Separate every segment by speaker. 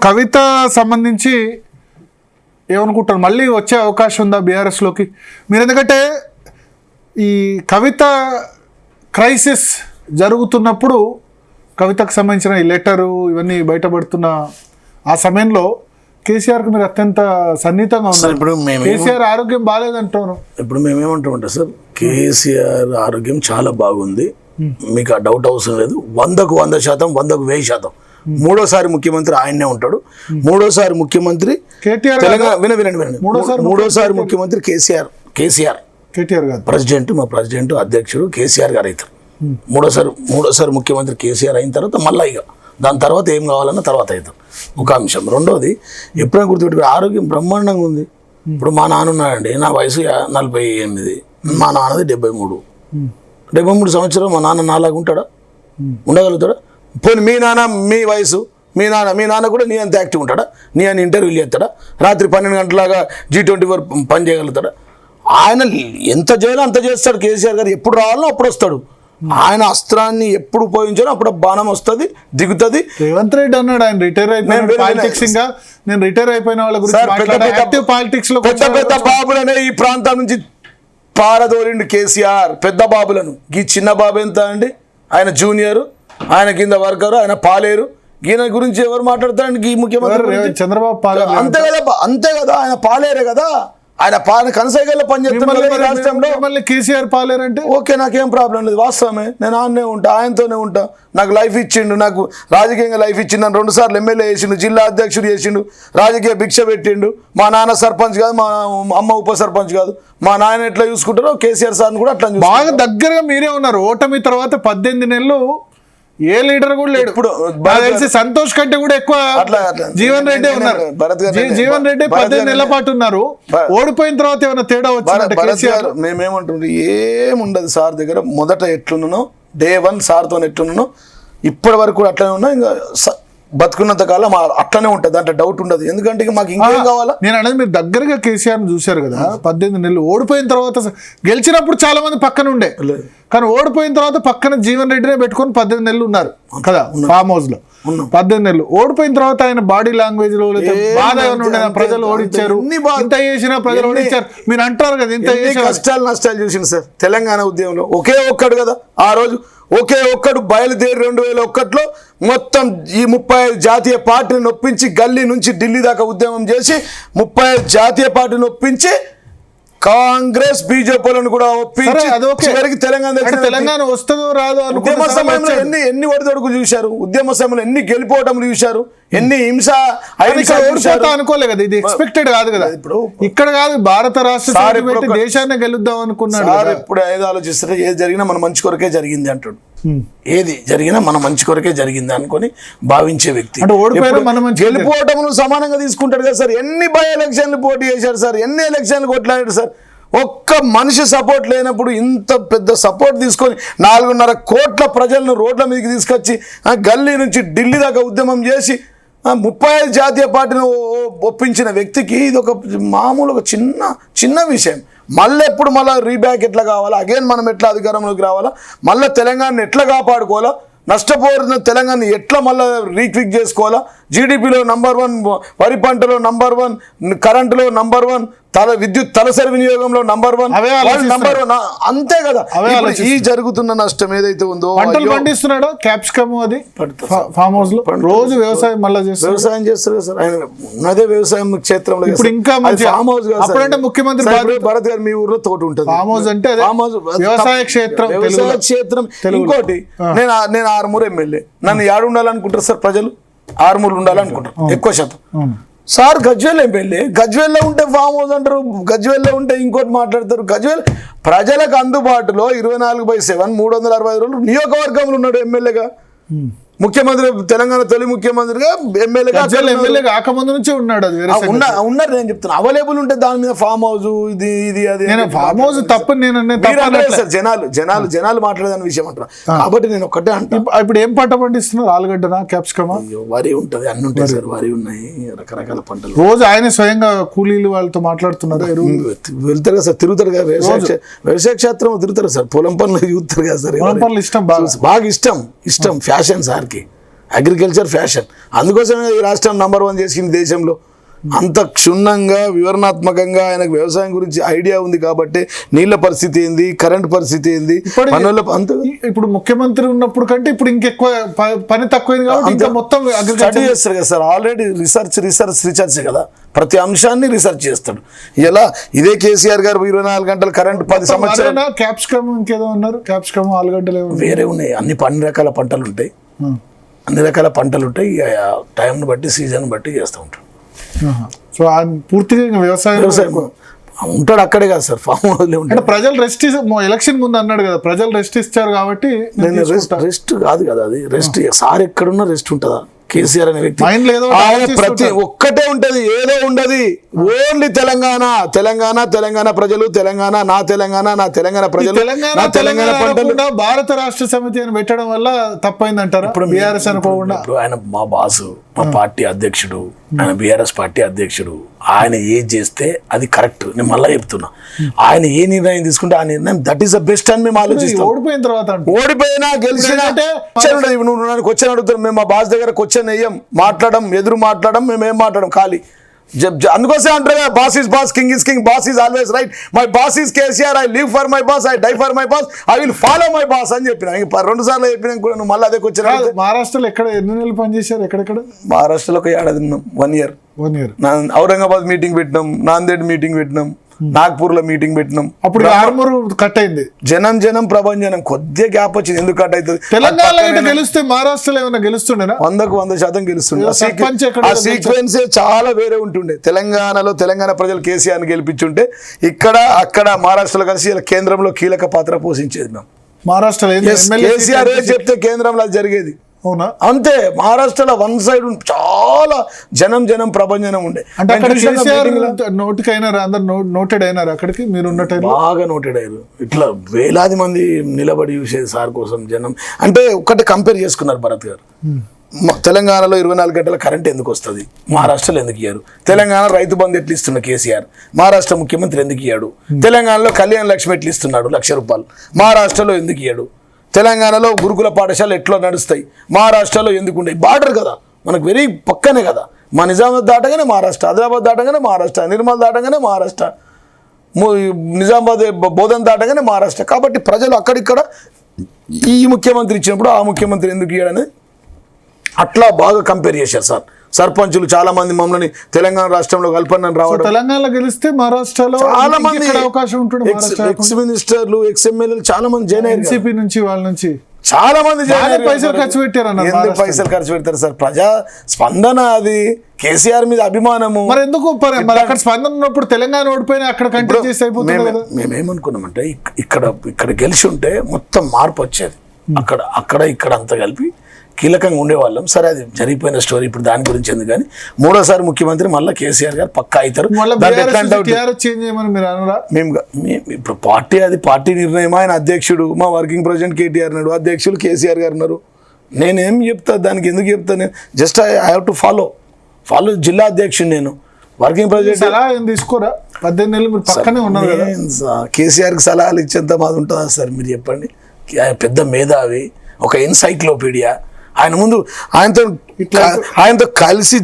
Speaker 1: కవిత సంబంధించి ఏమనుకుంటారు, మళ్ళీ వచ్చే అవకాశం ఉందా బీఆర్ఎస్లోకి? మీరు ఎందుకంటే ఈ కవిత క్రైసిస్ జరుగుతున్నప్పుడు కవితకు సంబంధించిన ఈ లెటరు ఇవన్నీ బయటపడుతున్న ఆ సమయంలో కేసీఆర్కి మీరు అత్యంత సన్నిహితంగా ఉన్నారు.
Speaker 2: ఇప్పుడు
Speaker 1: కేసీఆర్ ఆరోగ్యం బాగాలేదంటారు.
Speaker 2: ఇప్పుడు మేమేమంటామంటే సార్, కేసీఆర్ ఆరోగ్యం చాలా బాగుంది, మీకు ఆ డౌట్ అవసరం లేదు. 100కు 100%, 100కు 1000%. మూడోసారి ముఖ్యమంత్రి ఆయన్నే ఉంటాడు. మూడోసారి ముఖ్యమంత్రి
Speaker 1: కేటీఆర్
Speaker 2: తెలంగాణ వినండి మూడోసారి ముఖ్యమంత్రి కేసీఆర్
Speaker 1: గారు
Speaker 2: ప్రెసిడెంట్, మా ప్రెసిడెంట్ అధ్యక్షుడు కేసీఆర్ గారు అవుతారు. మూడోసారి ముఖ్యమంత్రి కేసీఆర్ అయిన తర్వాత మళ్ళీ ఇక దాని తర్వాత ఏం కావాలన్న తర్వాత అవుతాం. ఒక అంశం. రెండోది, ఎప్పుడైనా గుర్తుపెట్టుకుని ఆరోగ్యం బ్రహ్మాండంగా ఉంది. ఇప్పుడు మా నాన్న ఉన్నాడండి, నా వయసు 48, మా నాన్నది 73 సంవత్సరం. మా నాన్న నాలాగా ఉంటాడా? ఉండగలుగుతాడా? పోనీ మీ వయసు మీ నాన్న కూడా నీ అంత యాక్టివ్ ఉంటాడా? నీ అని ఇంటర్వ్యూలు చేస్తాడా? రాత్రి 12 గంటలాగా G24 పని చేయగలుగుతాడా? ఆయన ఎంత చేయాలో అంత చేస్తాడు. కేసీఆర్ గారు ఎప్పుడు రావాలో అప్పుడు వస్తాడు. ఆయన అస్త్రాన్ని ఎప్పుడు ఉపయోగించాలో అప్పుడు బాణం వస్తుంది, దిగుతుంది.
Speaker 1: రేవంత్ రెడ్డి అన్నాడు ఆయన రిటైర్ అయిపోయిన వాళ్ళ గురించి
Speaker 2: పెద్ద బాబులనే ఈ ప్రాంతం నుంచి పారదోలిండు కేసీఆర్. పెద్ద బాబులను. ఈ చిన్న బాబు ఎంత అండి? ఆయన జూనియర్, ఆయన కింద వర్కరు, ఆయన పాలేరు. ఈయన గురించి ఎవరు మాట్లాడతారండి? ఈ ముఖ్యమంత్రి
Speaker 1: చంద్రబాబు పాలేరు
Speaker 2: అంతే కదా, ఆయన పాలేరే కదా. ఆయన కనసాగల్లో పనిచేస్తున్నారు రాష్ట్రంలో.
Speaker 1: మళ్ళీ కేసీఆర్ పాలేరంటే
Speaker 2: ఓకే, నాకేం ప్రాబ్లం లేదు, వాస్తవమే. నేను ఆయనే ఉంటా, ఆయనతోనే ఉంటా. నాకు లైఫ్ ఇచ్చిండు, నాకు రాజకీయంగా లైఫ్ ఇచ్చిండు. నన్ను 2 సార్లు ఎమ్మెల్యే చేసిండు, జిల్లా అధ్యక్షుడు చేసిండు, రాజకీయ భిక్ష పెట్టిండు. మా నాన్న సర్పంచ్ కాదు, మా అమ్మ ఉప సర్పంచ్ కాదు. మా నాయన ఎట్లా చూసుకుంటారో కేసీఆర్ సార్ని కూడా అట్లా
Speaker 1: బాగా దగ్గరగా మీరే ఉన్నారు. ఓటమి తర్వాత 18 నెలలు ఏ లీడర్ కూడా లేడు. ఇప్పుడు తెలిసి సంతోష్ కంటే కూడా ఎక్కువ జీవన్ రెడ్డి ఉన్నారు. జీవన్ రెడ్డి 18 నెలల పాటు ఉన్నారు. ఓడిపోయిన తర్వాత ఏమైనా తేడా వచ్చింది?
Speaker 2: మేమేమంటుండే ఏముండదు సార్ దగ్గర. మొదట ఎట్లున్నానో Day 1 సార్తో ఎట్లున్నానో ఇప్పటి వరకు కూడా అట్లనే ఉన్నా. ఇంకా బతుకున్నంత కాలం అట్లనే ఉంటుంది, దాంట్లో డౌట్ ఉండదు. ఎందుకంటే మాకు ఇంకేం కావాలా?
Speaker 1: నేను అనేది మీరు దగ్గరగా కేసీఆర్ని చూశారు కదా 18 నెలలు. ఓడిపోయిన తర్వాత గెలిచినప్పుడు చాలా మంది పక్కన ఉండే, కానీ ఓడిపోయిన తర్వాత పక్కన జీవన్ రెడ్డినే పెట్టుకొని 18 నెలలు ఉన్నారు కదా ఫామ్ హౌస్ లో. 18 నెలలు ఓడిపోయిన తర్వాత ఆయన బాడీ లాంగ్వేజ్ లో బాధ ఉండే, ప్రజలు ఓడించారు, ఇంత చేసినా ప్రజలు ఓడించారు మీరు అంటారు కదా. ఇంత
Speaker 2: కష్టాలు నష్టాలు చూసింది సార్ తెలంగాణ ఉద్యమంలో. ఒకే ఒక్కడు కదా ఆ రోజు, ఒకే ఒక్కడు బయలుదేరి 2001లో మొత్తం ఈ 35 జాతీయ పార్టీని నొప్పించి గల్లీ నుంచి ఢిల్లీ దాకా ఉద్యమం చేసి 35 జాతీయ పార్టీని ఒప్పించి కాంగ్రెస్ బీజేపీలను కూడా ఒప్పించి చివరికి
Speaker 1: తెలంగాణ వస్తుందో రాదో
Speaker 2: ఉద్యమ సమయంలో ఎన్ని ఒడిదొడుకులు చూశారు, ఉద్యమ సమయంలో ఎన్ని గెలిపోవటములు చూశారు, ఎన్ని హింస
Speaker 1: అనుకోలే కదా. ఇది ఎక్స్పెక్టెడ్ కాదు కదా. ఇప్పుడు ఇక్కడ కాదు, భారత రాష్ట్ర దేశాన్ని గెలుద్దాం అనుకున్నాడు.
Speaker 2: ఇప్పుడు ఏదో ఆలోచిస్తే ఏది జరిగినా మన మంచి కొరకే జరిగింది అంటాడు. ఏది జరిగినా మన మంచి కొరకే జరిగింది అనుకొని భావించే వ్యక్తి. గెలిపోవటములు సమానంగా తీసుకుంటాడు కదా సార్. ఎన్ని బై ఎలక్షన్లు పోటీ చేశారు సార్, ఎన్ని ఎలక్షన్లు కొట్లాడారు సార్. ఒక్క మనిషి సపోర్ట్ లేనప్పుడు ఇంత పెద్ద సపోర్ట్ తీసుకొని 4.5 కోట్ల ప్రజలను రోడ్ల మీదకి తీసుకొచ్చి గల్లీ నుంచి ఢిల్లీ దాకా ఉద్యమం చేసి 35 జాతీయ పార్టీని ఒప్పించిన వ్యక్తికి ఇది ఒక మామూలుగా చిన్న విషయం. మళ్ళీ రీబ్యాక్ ఎట్లా కావాలా, అగైన్ మనం ఎట్లా అధికారంలోకి రావాలా, మళ్ళీ తెలంగాణను ఎట్లా కాపాడుకోవాలా, నష్టపోయిన తెలంగాణ ఎట్లా మళ్ళీ రీక్విక్ చేసుకోవాలా, జీడిపిలో నంబర్ 1, వరి పంటలో నంబర్ 1, కరెంటులో నంబర్ 1, విద్యుత్ తలసరి వినియోగంలో నంబర్ 1, అంతే కదా. ఈ జరుగుతున్న నష్టం ఏదైతే ఉందో,
Speaker 1: పంటలు పండిస్తున్నాడో క్యాప్సికమ్ అది ఫామ్ హౌస్ లో రోజు వ్యవసాయం
Speaker 2: వ్యవసాయం చేస్తారు సార్. ఆయన ఉన్నదే వ్యవసాయం క్షేత్రంలో.
Speaker 1: ఇప్పుడు ఇంకా
Speaker 2: ఫామ్ హౌస్
Speaker 1: అప్పుడంటే ముఖ్యమంత్రి
Speaker 2: భరత్ గారు మీ ఊర్లో తోట ఉంటుంది.
Speaker 1: ఫామ్ హౌస్ అంటే వ్యవసాయ క్షేత్రం.
Speaker 2: ఇంకోటి, నేను ఆర్మూర్ ఎమ్మెల్యే, నన్ను ఏడు ఉండాలనుకుంటారు సార్ ప్రజలు? ఆర్మూర్లు ఉండాలనుకుంటారు ఎక్కువ శాతం. సార్ గజ్వేల్ ఎమ్మెల్యే, గజ్వేల్లో ఉంటే ఫామ్ హౌస్ అంటారు, గజ్వేల్లో ఉంటే ఇంకోటి మాట్లాడతారు. గజ్వేల్ ప్రజలకు అందుబాటులో 24/7 365 రోజులు నియోజకవర్గంలో ఉన్నాడు ఎమ్మెల్యేగా. ముఖ్యమంత్రి, తెలంగాణ తొలి ముఖ్యమంత్రిగా ఎమ్మెల్యేగా
Speaker 1: కాకముందు నుంచి ఉన్నాడు.
Speaker 2: ఉన్నారు, నేను చెప్తున్నా. అవైలబుల్ ఉంటే దాని మీద ఫామ్ హౌస్ ఇది అది
Speaker 1: ఫామ్ హౌస్ తప్ప
Speaker 2: జనాలు మాట్లాడేదాని విషయం అంటారు. కాబట్టి నేను ఒక్కటే అంటా.
Speaker 1: ఇప్పుడు ఏం పంట పండిస్తున్నారు? ఆలుగడ్డనా, క్యాప్సికమా?
Speaker 2: వరి ఉంటుంది, అన్ని ఉంటాయి సార్. వరి ఉన్నాయి, రకరకాల పంటలు.
Speaker 1: రోజు ఆయన స్వయంగా కూలీలు వాళ్ళతో మాట్లాడుతున్నారు,
Speaker 2: వెళ్తారు కదా సార్, తిరుగుతారు కదా. వ్యవసాయ క్షేత్రం తిరుగుతారు సార్, పొలం పనులు చూస్తారు కదా సార్.
Speaker 1: పొలం పనులు ఇష్టం,
Speaker 2: బాగా ఇష్టం ఫ్యాషన్ సార్. Agriculture fashion. అందుకోసమే ఈ రాష్ట్రం నంబర్ 1 చేసింది దేశంలో. అంత క్షుణ్ణంగా వివరణాత్మకంగా ఆయనకు వ్యవసాయం గురించి ఐడియా ఉంది కాబట్టి నీళ్ళ పరిస్థితి ఏంది, కరెంట్ పరిస్థితి ఏంది, అంత
Speaker 1: ఇప్పుడు ముఖ్యమంత్రి ఉన్నప్పుడు కంటే ఇప్పుడు ఇంకెక్కువ పని తక్కువైంది కాబట్టి ఇంకా మొత్తం
Speaker 2: స్టడీ చేస్తారు కదా సార్. ఆల్రెడీ రీసెర్చ్ కదా, ప్రతి అంశాన్ని రీసెర్చ్ చేస్తాడు. ఇలా ఇదే కేసీఆర్ గారు 24 గంటలు కరెంట్ 10 సంవత్సరాలు.
Speaker 1: క్యాప్సికమ్ ఇంకేదో అన్నారు, క్యాప్సికమ్ ఆలుగడ్డలు
Speaker 2: వేరే ఉన్నాయి. అన్ని రకాల పంటలు ఉంటాయి, అన్ని రకాల పంటలు ఉంటాయి. టైంని బట్టి సీజన్ బట్టి చేస్తూ ఉంటాడు.
Speaker 1: సో పూర్తిగా వ్యవసాయం
Speaker 2: ఉంటాడు అక్కడే కదా సార్, ఫామ్ హౌస్లో ఉంటాడు.
Speaker 1: ప్రజలు రెస్ట్ ఎలక్షన్ ముందు అన్నాడు కదా, ప్రజలు రెస్ట్ ఇచ్చారు కాబట్టి
Speaker 2: రెస్ట్ కాదు కదా అది. రెస్ట్ సార్ ఎక్కడున్నా రెస్ట్ ఉంటుందా? కేసీఆర్ అనే వ్యక్తి ప్రతి ఒక్కటే ఉంటది, ఏదో ఉండదు. ఓన్లీ తెలంగాణ తెలంగాణ తెలంగాణ ప్రజలు, తెలంగాణ నా తెలంగాణ నా తెలంగాణ ప్రజలు, నా తెలంగాణ పంటలు.
Speaker 1: భారత రాష్ట్ర సమితి అని పెట్టడం వల్ల తప్పైంది అంటారు. ఇప్పుడు బీఆర్ఎస్ అనుకోకుండా
Speaker 2: ఆయన మా బాసు, మా పార్టీ అధ్యక్షుడు, ఆయన బీఆర్ఎస్ పార్టీ అధ్యక్షుడు. ఆయన ఏది చేస్తే అది కరెక్ట్. నేను మళ్ళీ చెప్తున్నా, ఆయన ఏ నిర్ణయం తీసుకుంటే ఆ నిర్ణయం దట్ ఈస్ ద బెస్ట్ అని మేము ఆలోచిస్తాం.
Speaker 1: ఓడిపోయిన తర్వాత
Speaker 2: ఓడిపోయినా గెలిచినా నువ్వు నాకు క్వశ్చన్ అడుగుతాను, మేము మా బాస్ దగ్గర క్వశ్చన్ వేయం, మాట్లాడడం, ఎదురు మాట్లాడడం, మేము ఏం మాట్లాడడం ఖాళీ. అందుకోసం అంటారు కదా, boss is boss, king is king, boss is always right, my boss is KCR, I live for my boss, I die for my boss, I will follow my boss అని చెప్పిన. 2 సార్లు చెప్పినా కూడా నువ్వు మళ్ళీ అదే క్వశ్చన్.
Speaker 1: మహారాష్ట్రలో ఎక్కడ ఎన్ని నెలలు పనిచేశారు? ఎక్కడెక్కడ?
Speaker 2: మహారాష్ట్రలో ఒక ఏడాది ఉన్నాం, 1 year. ఔరంగాబాద్ మీటింగ్ పెట్టినాం, నాందేడ్ మీటింగ్ పెట్టినాం, నాగ్పూర్లో మీటింగ్ పెట్టినాం.
Speaker 1: అప్పుడు ఆర్మూరు కట్ అయింది.
Speaker 2: జనం ప్రభంజనం కొద్దిగా గ్యాప్ వచ్చింది. ఎందుకు కట్ అవుతుంది?
Speaker 1: తెలంగాణలో గెలిస్తే మహారాష్ట్రలో ఏమైనా గెలుస్తుండేనా?
Speaker 2: 100% గెలుస్తుండే. ఆ సీక్వెన్సే చాలా వేరే ఉంటుండే. తెలంగాణలో తెలంగాణ ప్రజలు కేసీఆర్ని గెలిపించుంటే ఇక్కడ అక్కడ మహారాష్ట్రలో కలిసి కేంద్రంలో కీలక పాత్ర పోషించేది. మేము
Speaker 1: మహారాష్ట్రలో
Speaker 2: కేసీఆర్ చెప్తే కేంద్రంలో అది జరిగేది.
Speaker 1: అవునా?
Speaker 2: అంతే. మహారాష్ట్రలో 1 side చాలా జనం ప్రభంజనం ఉండే.
Speaker 1: నోటెడ్ అయినారు అక్కడికి మీరు ఉన్న టైం
Speaker 2: బాగా నోటెడ్ అయ్యారు. ఇట్లా వేలాది మంది నిలబడి చూసేది సార్ కోసం జనం. అంటే ఒకటి కంపేర్ చేసుకున్నారు భరత్ గారు, తెలంగాణలో 24 గంటల కరెంట్ ఎందుకు వస్తుంది, మహారాష్ట్రలో ఎందుకు ఇయ్యారు? తెలంగాణ రైతు బంధు ఎట్లు ఇస్తున్న కేసీఆర్, మహారాష్ట్ర ముఖ్యమంత్రి ఎందుకు ఇయ్యాడు? తెలంగాణలో కళ్యాణ లక్ష్మి ఎట్లు ఇస్తున్నాడు, 1,00,000 రూపాయలు, మహారాష్ట్రలో ఎందుకు ఇయ్యాడు? తెలంగాణలో గురుకుల పాఠశాల ఎట్లా నడుస్తాయి, మహారాష్ట్రలో ఎందుకు ఉండే? బార్డర్ కదా మనకు, వెరీ పక్కనే కదా. మా నిజామాబాద్ దాటగానే మహారాష్ట్ర, ఆదిలాబాద్ దాటగానే మహారాష్ట్ర, నిర్మల్ దాటగానే మహారాష్ట్ర, నిజామాబాద్ బోధన్ దాటగానే మహారాష్ట్ర. కాబట్టి ప్రజలు అక్కడిక్కడ ఈ ముఖ్యమంత్రి ఇచ్చినప్పుడు ఆ ముఖ్యమంత్రి ఎందుకు ఇయ్యాడని అట్లా బాగా కంపేర్ చేశారు సార్. సర్పంచులు చాలా మంది మమ్మల్ని తెలంగాణ రాష్ట్రంలో కల్పనని రావడం.
Speaker 1: తెలంగాణలో గెలిస్తే మహారాష్ట్రలో చాలా మంది అవకాశం ఉంటుంది.
Speaker 2: ఎక్స్ మినిస్టర్లు, ఎక్స్ ఎమ్మెల్యేలు చాలా మంది జాయిన్ అయ్యారు.
Speaker 1: ఎన్సీపీ నుంచి వాళ్ళ నుంచి
Speaker 2: చాలా మంది
Speaker 1: పైసలు ఖర్చు పెట్టారు.
Speaker 2: ఎందుకు పైసలు ఖర్చు పెడతారు సార్? ప్రజా స్పందన అది, కేసీఆర్ మీద అభిమానము.
Speaker 1: మరి ఎందుకు మరి అక్కడ స్పందన ఉన్నప్పుడు తెలంగాణ ఓడిపోయినా అక్కడ కంటిన్యూ చేసి అయిపోతుంది కదా.
Speaker 2: మేమేమనుకున్నామంటే ఇక్కడ గెలిచి ఉంటే మొత్తం మార్పు వచ్చేది. అక్కడ ఇక్కడ అంతా కలిపి కీలకంగా ఉండేవాళ్ళం. సరే అది జరిగిపోయిన స్టోరీ, ఇప్పుడు దాని గురించి ఎందుకు. కానీ 3వ సారి ముఖ్యమంత్రి మళ్ళీ కేసీఆర్ గారు పక్కా అవుతారు. మేము ఇప్పుడు పార్టీ నిర్ణయం. ఆయన అధ్యక్షుడు, మా వర్కింగ్ ప్రెసిడెంట్ కేటీఆర్ నాడు, అధ్యక్షులు కేసీఆర్ గారు ఉన్నారు. నేనేం చెప్తా దానికి, ఎందుకు చెప్తాను నేను? Just I have to follow. జిల్లా అధ్యక్షుడు నేను, వర్కింగ్ ప్రెసిడెంట్.
Speaker 1: సలహా ఏం తీసుకోరా? 18 నెలలు మీరు పక్కనే ఉన్నారు కదా.
Speaker 2: కేసీఆర్కి సలహాలు ఇచ్చేంత మాది ఉంటుందా సార్? మీరు చెప్పండి. పెద్ద మేధావి, ఒక ఎన్సైక్లోపీడియా. ఆయన ముందు ఆయనతో కలిసి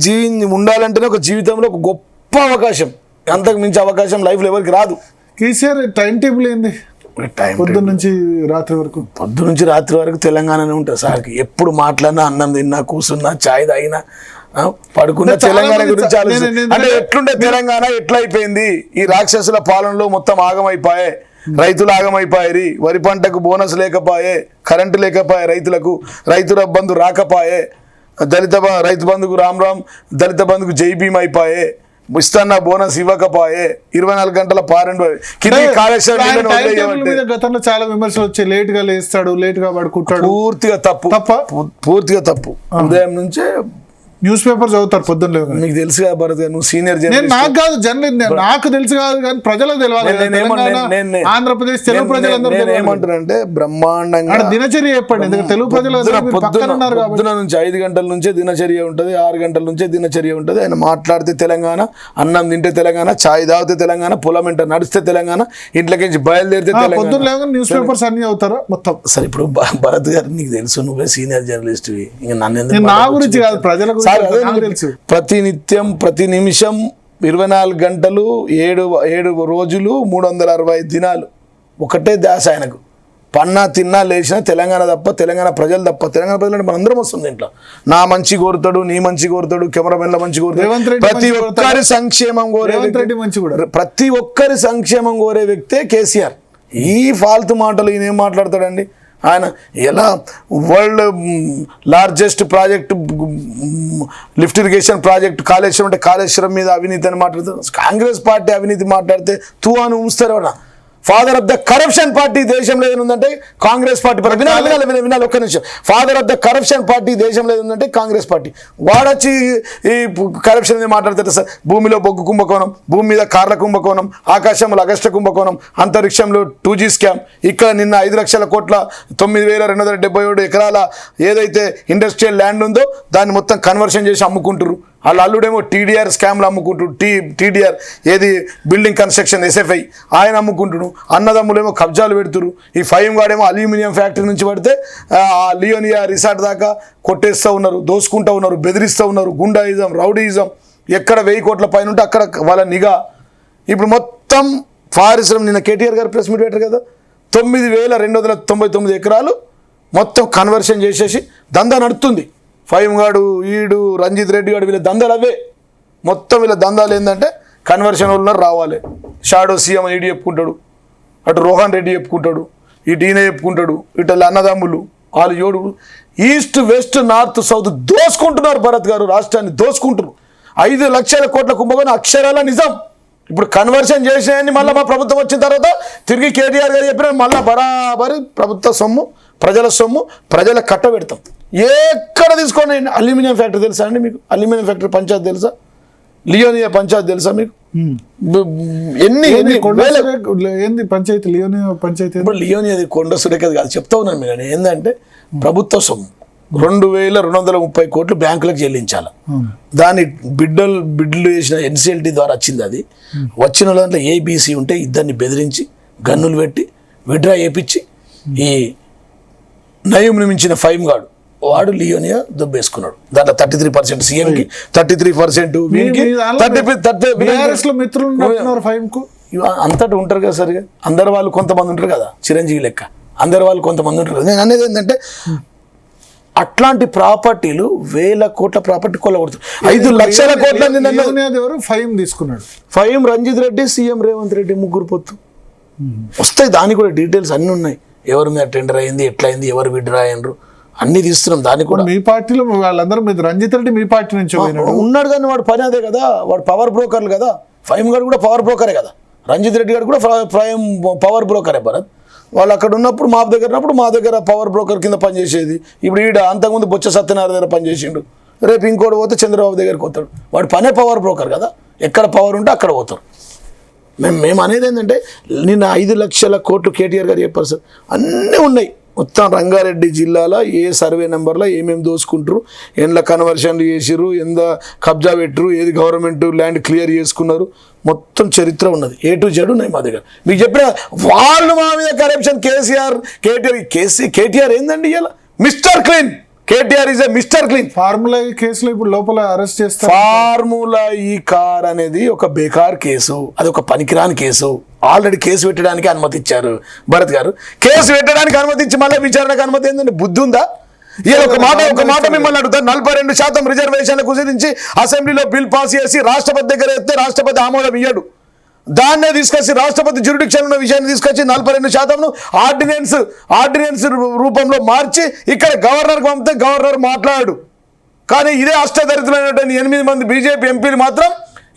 Speaker 2: ఉండాలంటేనే ఒక జీవితంలో ఒక గొప్ప అవకాశం. అంతకు మించి అవకాశం లైఫ్లో ఎవరికి రాదు.
Speaker 1: కేసీఆర్ టైం టేబుల్ ఏంది? పొద్దున్న నుంచి రాత్రి వరకు తెలంగాణనే ఉంటుంది సార్. ఎప్పుడు మాట్లాడినా, అన్నం తిన్నా, కూర్చున్నా, ఛాయ్ తాగినా, పడుకున్న తెలంగాణ గురించి ఆలోచన. అంటే ఎట్లుంటే తెలంగాణ ఎట్లా అయిపోయింది? ఈ రాక్షసుల పాలనలో మొత్తం ఆగమైపోయాయి. రైతులు ఆగమైపోయారు. వరి పంటకు బోనస్ లేకపోయే, కరెంటు లేకపోయే, రైతుల బంధు రాకపోయే, రైతు బంధుకు రామ్ దళిత బంధుకు జై భీమ్ అయిపోయే, ఇస్తాన్న బోనస్ ఇవ్వకపోయే, 24 గంటల పారెంట్ గతంలో చాలా విమర్శలు వచ్చాయి. లేట్ గా లేస్తాడు, లేట్ గా పడుకుంటాడు.
Speaker 2: పూర్తిగా తప్పు. ఉదయం నుంచే
Speaker 1: న్యూస్ పేపర్ చదువుతారు పొద్దున్న లేవు
Speaker 2: నీకు తెలుసు కదా భరత్ గారు, నువ్వు సీనియర్
Speaker 1: నేను నాకు కాదు జర్నలిస్ట్, నాకు తెలుసు కాదు కానీ ప్రజలకు తెలియాలి. తెలంగాణ, ఆంధ్రప్రదేశ్ తెలుగు ప్రజలందరూ
Speaker 2: ఏమంటారంటే బ్రహ్మాండంగా
Speaker 1: దినచర్య చెప్పండి, ఎందుకంటే తెలుగు ప్రజలు పక్కన ఉన్నారు కాబట్టి.
Speaker 2: పొద్దున నుంచి 5 గంటల నుంచే దినచర్య ఉంటుంది, 6 గంటల నుంచే దినచర్య ఉంటుంది. ఆయన మాట్లాడితే తెలంగాణ, అన్నం తింటే తెలంగాణ, ఛాయ్ తాగితే తెలంగాణ, పొలం వెంట నడిస్తే తెలంగాణ, ఇంట్లోకి బయలుదేరితే తెలంగాణ.
Speaker 1: పొద్దున్న లేవు న్యూస్ పేపర్స్ అన్ని అవుతారా మొత్తం.
Speaker 2: సరే ఇప్పుడు భరత్ గారు నీకు తెలుసు, నువ్వే సీనియర్ జర్నలిస్ట్, ఇంకా నన్ను
Speaker 1: నా గురించి కాదు ప్రజల గురించి తెలుసు.
Speaker 2: ప్రతి నిత్యం ప్రతి నిమిషం 24 గంటలు 7 రోజులు 365 దినాలు ఒకటే ధ్యాస ఆయనకు. పన్నా తిన్నా లేచినా తెలంగాణ తప్ప, తెలంగాణ ప్రజలు తప్ప. తెలంగాణ ప్రజలు అంటే మనందరం వస్తుంది ఇంట్లో. నా మంచి కోరుతాడు, నీ మంచి కోరుతాడు, కెమెరామెన్ల మంచి కోరుతాడు, ప్రతి ఒక్కరి సంక్షేమం కోరే, ప్రతి ఒక్కరి సంక్షేమం కోరే వ్యక్తే కేసీఆర్. ఈ ఫాల్తు మాటలు ఈయన ఏం మాట్లాడతాడండి? ఆయన ఎలా world largest project lift irrigation project Kaleshwaram అంటే కాళేశ్వరం మీద అవినీతి అని మాట్లాడుతారు. కాంగ్రెస్ పార్టీ అవినీతి మాట్లాడితే తూ అని ఉంచుతారు. ఎవరన్నా father of the corruption party దేశంలో ఏముందంటే కాంగ్రెస్ పార్టీ. వినాలి ఒక్క నిమిషం. Father of the corruption party దేశంలో ఏముందంటే కాంగ్రెస్ పార్టీ. వాడొచ్చి ఈ కరప్షన్ మీద మాట్లాడతారు సార్. భూమిలో బొగ్గు కుంభకోణం, భూమి మీద కార్ల కుంభకోణం, ఆకాశంలో అగస్ట కుంభకోణం, అంతరిక్షంలో 2G స్కామ్. ఇక్కడ నిన్న 5 లక్షల కోట్ల 9,277 ఎకరాల ఏదైతే ఇండస్ట్రియల్ ల్యాండ్ ఉందో దాన్ని మొత్తం కన్వర్షన్ చేసి అమ్ముకుంటారు. వాళ్ళ అల్లుడేమో TDR స్కామ్లు అమ్ముకుంటాడు. TDR ఏది బిల్డింగ్ కన్స్ట్రక్షన్ SFI ఆయన అమ్ముకుంటుడు. అన్నదమ్ములేమో కబ్జాలు పెడుతురు. ఈ ఫైమ్ గాడేమో అల్యూమినియం ఫ్యాక్టరీ నుంచి పడితే ఆ లియోనియా రిసార్ట్ దాకా కొట్టేస్తూ ఉన్నారు, దోసుకుంటూ ఉన్నారు, బెదిరిస్తూ ఉన్నారు. గుండాయిజం, రౌడీయిజం, ఎక్కడ 1000 కోట్ల పైన ఉంటే అక్కడ వాళ్ళ నిఘా. ఇప్పుడు మొత్తం పారిశ్రమ నిన్న KTR గారు ప్రెస్ మీట్ పెట్టారు కదా, 9,299 ఎకరాలు మొత్తం కన్వర్షన్ చేసేసి దందా నడుస్తుంది. ఫైమ్ గాడు, ఈడు, రంజిత్ రెడ్డి గాడు, వీళ్ళ దందాలు అవే. మొత్తం వీళ్ళ దందాలు ఏంటంటే కన్వర్షన్ వాళ్ళు రావాలి. షాడో సీఎం ఈడీ చెప్పుకుంటాడు, అటు రోహన్ రెడ్డి చెప్పుకుంటాడు, ఇటు ఈయన చెప్పుకుంటాడు, ఇటు అన్నదమ్ములు వాళ్ళు ఏడు ఈస్ట్ వెస్ట్ నార్త్ సౌత్ దోసుకుంటున్నారు. భరత్ గారు రాష్ట్రాన్ని దోసుకుంటున్నారు. 5 లక్షల కోట్ల కుంభకోణం అక్షరాల నిజం. ఇప్పుడు కన్వర్షన్ చేసినాయని మళ్ళీ మా ప్రభుత్వం వచ్చిన తర్వాత తిరిగి KTR గారు చెప్పిన మళ్ళీ బరాబరి ప్రభుత్వ సొమ్ము, ప్రజల సొమ్ము, ప్రజల కట్టబెడతాం. ఎక్కడ తీసుకోండి. అల్యూమినియం ఫ్యాక్టరీ తెలుసా అండి మీకు? అల్యూమినియం ఫ్యాక్టరీ పంచాయతీ తెలుసా? లియోనియా పంచాయతీ తెలుసా మీకు?
Speaker 1: ఏంది పంచాయతీ? లియోనియా పంచాయతీ.
Speaker 2: ఇప్పుడు లియోనియాది కొండ సురేఖది కాదు, చెప్తా ఉన్నాను మీరు. ఏంటంటే ప్రభుత్వ సొమ్ము 2,230 కోట్లు బ్యాంకులకు చెల్లించాలి. దాని బిడ్లు చేసిన NCLT ద్వారా వచ్చింది. అది వచ్చిన దాంట్లో ABC ఉంటే ఇద్దరిని బెదిరించి గన్నులు పెట్టి విడ్రా చేయించి ఈ నయంను మించిన ఫైమ్ గాడు వాడు లియోనియా దుబ్బేసుకున్నాడు. దాంట్లో 33% సీఎంకి, 33% వీరికి, అంతటా ఉంటారు కదా సరిగా. అందరు వాళ్ళు కొంతమంది ఉంటారు కదా, చిరంజీవి లెక్క అందరు వాళ్ళు కొంతమంది ఉంటారు కదా. నేను అనేది ఏంటంటే అట్లాంటి ప్రాపర్టీలు 1000 కోట్ల ప్రాపర్టీ కొల్లగొడుతుంది. 5 లక్షల కోట్ల
Speaker 1: ఫైమ్ తీసుకున్నాడు.
Speaker 2: ఫైమ్ రంజిత్ రెడ్డి, సీఎం రేవంత్ రెడ్డి, ముగ్గురు పొత్తు వస్తాయి. దానికి కూడా డీటెయిల్స్ అన్నీ ఉన్నాయి. ఎవరి మీద టెండర్ అయింది, ఎట్లా అయింది, ఎవరు విడ్రా అయ్యారు అన్ని తీస్తున్నాం. దానికి కూడా
Speaker 1: మీ పార్టీలో వాళ్ళందరూ మీద రంజిత్ రెడ్డి మీ పార్టీ నుంచి
Speaker 2: ఉన్నాడు కానీ వాడు పని అదే కదా. వాడు పవర్ బ్రోకర్లు కదా. ఫైమ్ గారు కూడా పవర్ బ్రోకరే కదా. రంజిత్ రెడ్డి గారు కూడా ఫైమ్ పవర్ బ్రోకరే. భరత్ వాళ్ళు అక్కడ ఉన్నప్పుడు మా దగ్గర పవర్ బ్రోకర్ కింద పనిచేసేది. ఇప్పుడు ఈడ అంతకుముందు బొచ్చ సత్యనారాయణ దగ్గర పనిచేసిండు. రేపు ఇంకోటి పోతే చంద్రబాబు దగ్గరికి పోతాడు. వాడు పనే పవర్ బ్రోకర్ కదా. ఎక్కడ పవర్ ఉంటే అక్కడ పోతారు. మేము అనేది ఏంటంటే నిన్న 5 లక్షల కోట్లు KTR గారు చెప్పారు సార్. అన్నీ ఉన్నాయి. మొత్తం రంగారెడ్డి జిల్లాలో ఏ సర్వే నెంబర్లో ఏమేమి దోసుకుంటారు, ఎండ్ల కన్వర్షన్లు చేసిర్రు, ఎంత కబ్జా పెట్టరు, ఏది గవర్నమెంట్ ల్యాండ్ క్లియర్ చేసుకున్నారు, మొత్తం చరిత్ర ఉన్నది. A to Z ఉన్నాయి మా దగ్గర. మీకు చెప్పిన వాళ్ళు మా మీద కరప్షన్ KTR ఏందండి ఇలా mister clean. KTR is mister clean.
Speaker 1: Formula ఈ కేసులో ఇప్పుడు లోపల అరెస్ట్ చేస్తారు.
Speaker 2: ఫార్ములా ఈ కార్ అనేది ఒక బేకార్ కేసు, అది ఒక పనికిరాని కేసు. ఆల్రెడీ కేసు పెట్టడానికి అనుమతి ఇచ్చారు భరత్ గారు. కేసు పెట్టడానికి అనుమతి ఇచ్చి మళ్ళీ విచారణకు అనుమతి ఏంటంటే బుద్ధి ఉందా? ఒక మాట మిమ్మల్ని అడుగుతారు. 42% రిజర్వేషన్ల కుదిరించి అసెంబ్లీలో బిల్ పాస్ చేసి రాష్ట్రపతి దగ్గర ఎత్తే రాష్ట్రపతి ఆమోదం ఇయ్యడు. దాన్నే తీసుకొచ్చి రాష్ట్రపతి జ్యూరిడిక్షన్ ఉన్న విషయాన్ని తీసుకొచ్చి 42% ఆర్డినెన్స్ రూపంలో మార్చి ఇక్కడ గవర్నర్కి పంపితే గవర్నర్ మాట్లాడు. కానీ ఇదే అష్టదరిద్రులైనటువంటి 8 మంది బీజేపీ ఎంపీలు మాత్రం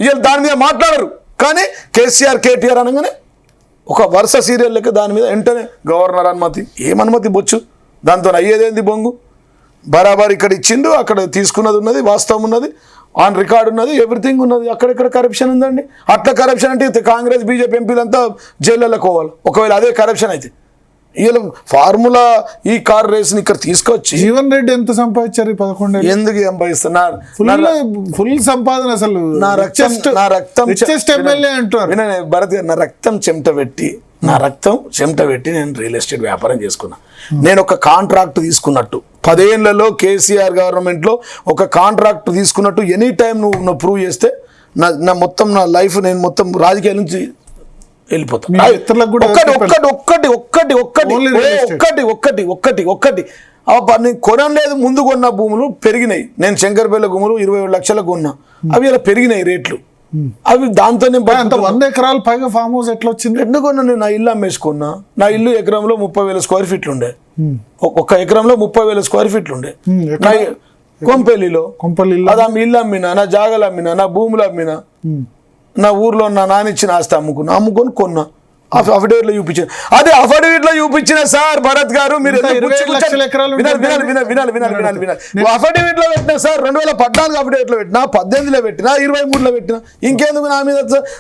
Speaker 2: వీళ్ళు దాని మీద మాట్లాడరు. కానీ KTR అనగానే ఒక వరుస సీరియల్ లెక్క దాని మీద వెంటనే గవర్నర్ అనుమతి. ఏమనుమతి బొచ్చు, దాంతో అయ్యేదేంది బొంగు. బరాబర్ ఇక్కడ ఇచ్చిండు, అక్కడ తీసుకున్నది ఉన్నది, వాస్తవం ఉన్నది, ఆన్ రికార్డ్ ఉన్నది, ఎవ్రీథింగ్ ఉన్నది. అక్కడెక్కడ కరప్షన్ ఉందండి? అట్లా కరప్షన్ అంటే కాంగ్రెస్ బీజేపీ ఎంపీలంతా జైళ్ళలో పోవాలి ఒకవేళ అదే కరప్షన్ అయితే. వీళ్ళు ఫార్ములా ఈ కార్ రేస్ని ఇక్కడ తీసుకొచ్చి
Speaker 1: జీవన్ రెడ్డి ఎంత సంపాదించారు ఈ 11 ఏళ్ళు?
Speaker 2: ఎందుకు సంపాదిస్తున్నారు?
Speaker 1: ఫుల్ సంపాదన అసలు.
Speaker 2: నా రక్తం
Speaker 1: ఎమ్మెల్యే అంటారు.
Speaker 2: వినండి భరత్ గారు, నా రక్తం చెమట పెట్టి నేను రియల్ ఎస్టేట్ వ్యాపారం చేసుకున్నా. నేను ఒక కాంట్రాక్ట్ తీసుకున్నట్టు 10 ఏళ్లలో కేసీఆర్ గవర్నమెంట్లో ఒక కాంట్రాక్ట్ తీసుకున్నట్టు ఎనీ టైం నువ్వు ప్రూవ్ చేస్తే నా మొత్తం నా లైఫ్ నేను మొత్తం రాజకీయాల నుంచి వెళ్ళిపోతా. ఒక్కటి నేను కొనలేదు. ముందు కొన్న భూములు పెరిగినాయి. నేను శంకర్పల్లి భూములు 27 లక్షలకు కొన్నా, అవి ఇలా పెరిగినాయి రేట్లు. అవి దాంతోనే
Speaker 1: 100 ఎకరాలు పైగా ఫామ్ హౌస్ ఎట్లా వచ్చింది?
Speaker 2: ఎందుకన్నా నేను నా ఇల్లు అమ్మేసుకున్నా. నా ఇల్లు ఎకరంలో 30,000 స్క్వేర్ ఫీట్లు ఉండే. ఒక్క ఎకరంలో 30,000 స్క్వేర్ ఫీట్లు ఉండే. కొంపెల్లిలో అది ఇల్లు అమ్మినా, నా జాగాలు అమ్మినా, నా భూములు అమ్మినా, నా ఊర్లో నా నాన్న ఇచ్చిన ఆస్తి అమ్ముకొని కొన్నా. అఫిడేవిట్ లో చూపించిన అదే అఫిడేవిట్ లో చూపించిన సార్ భరత్ గారు, మీరు అఫిడేవిట్ లో పెట్టినా సార్ 2014 అఫిడేవిట్ లో పెట్టినా, 18లో పెట్టినా, 23లో పెట్టినా, ఇంకెందుకు నా మీద